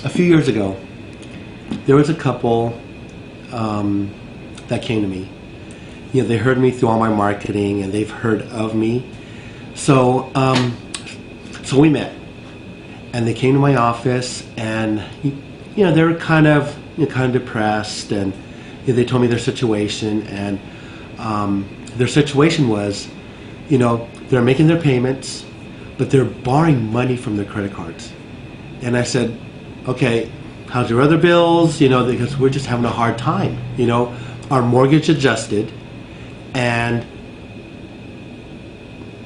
a few years ago, there was a couple that came to me. They heard me through all my marketing, and they've heard of me. So, so we met, and they came to my office, and they were kind of depressed, and they told me their situation, and their situation was, they're making their payments, but they're borrowing money from their credit cards. And I said, okay, how's your other bills? Because we're just having a hard time. Our mortgage adjusted, and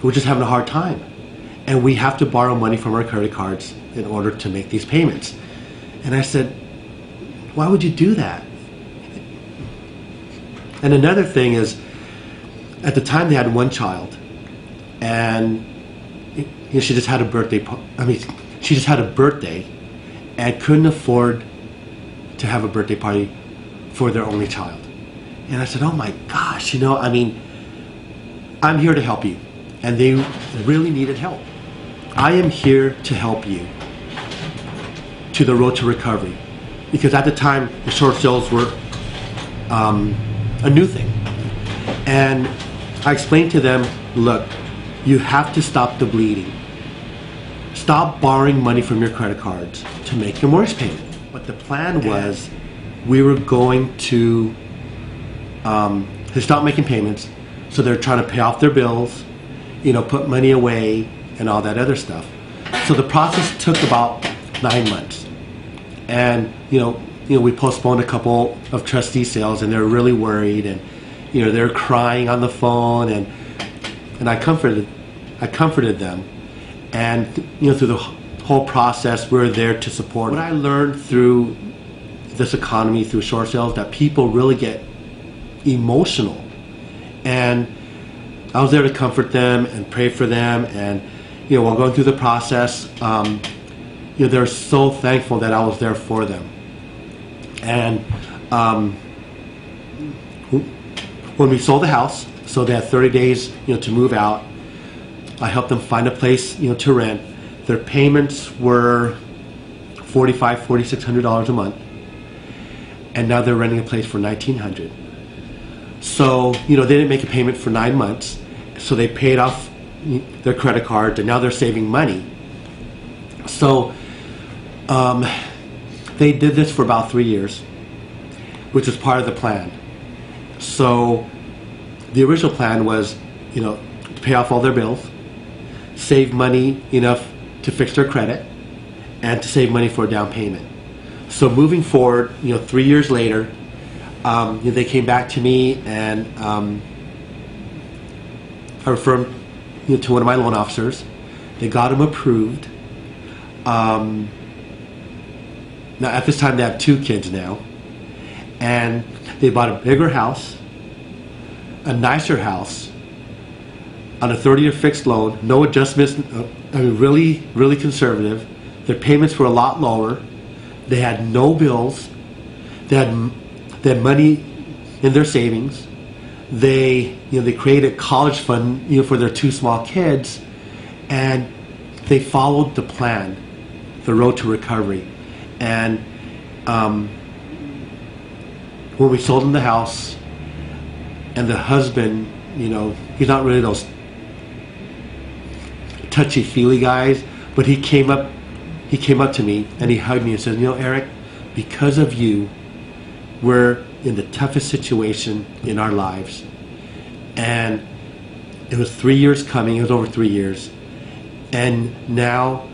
we're just having a hard time. And we have to borrow money from our credit cards in order to make these payments. And I said, why would you do that? And another thing is, at the time they had one child, and she just had a birthday. She just had a birthday, and couldn't afford to have a birthday party for their only child. And I said, oh my gosh, I'm here to help you, and they really needed help. I am here to help you to the road to recovery, because at the time the short sales were a new thing. And I explained to them, look, you have to stop the bleeding. Stop borrowing money from your credit cards to make your mortgage payment. But the plan was, we were going to stop making payments, so they're trying to pay off their bills, put money away, and all that other stuff. So the process took about 9 months. And, we postponed a couple of trustee sales, and they're really worried, and, they're crying on the phone, and I comforted them. And, through the whole process, we're there to support. What I learned through this economy, through short sales, that people really get emotional. And I was there to comfort them and pray for them, and while going through the process, they're so thankful that I was there for them. And when we sold the house, so they had 30 days, to move out, I helped them find a place, to rent. Their payments were $4,600 a month, and now they're renting a place for $1,900. So, they didn't make a payment for 9 months, so they paid off their credit cards, and now they're saving money. So, they did this for about 3 years, which was part of the plan. So, the original plan was, to pay off all their bills, save money enough to fix their credit, and to save money for a down payment. So moving forward, 3 years later, they came back to me, and I referred them, to one of my loan officers. They got them approved. Now at this time they have 2 kids now, and they bought a bigger house, a nicer house, on a 30-year fixed loan, no adjustments, really, really conservative. Their payments were a lot lower. They had no bills. They had money in their savings. They created a college fund, for their 2 small kids, and they followed the plan, the road to recovery. And when we sold them the house, and the husband, he's not really those touchy-feely guys, but he came up to me and he hugged me and said, Eric, because of you, we're in the toughest situation in our lives. And it was 3 years coming, it was over 3 years. And now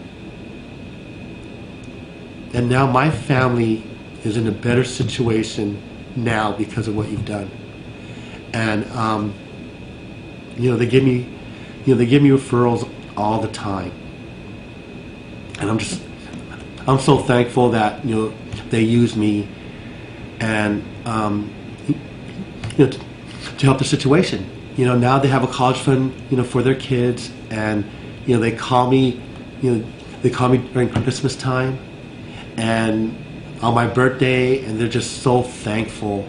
my family is in a better situation now because of what you've done. And they give me referrals all the time, and I'm so thankful that they use me, and to help the situation. Now they have a college fund for their kids, and they call me during Christmas time and on my birthday, and they're just so thankful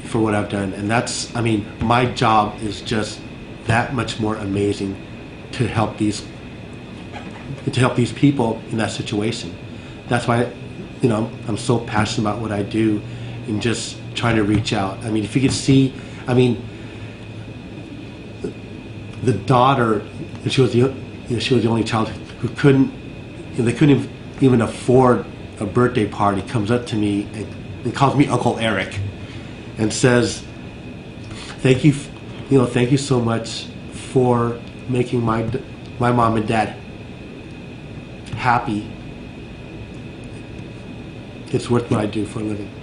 for what I've done. And that's, my job is just that much more amazing, to help these people in that situation. That's why I'm so passionate about what I do, and just trying to reach out. I mean, if you could see, I mean, the daughter, she was she was the only child who couldn't, they couldn't even afford a birthday party, comes up to me and calls me Uncle Eric, and says, "Thank you, thank you so much for making my mom and dad happy. It's worth what I do for a living."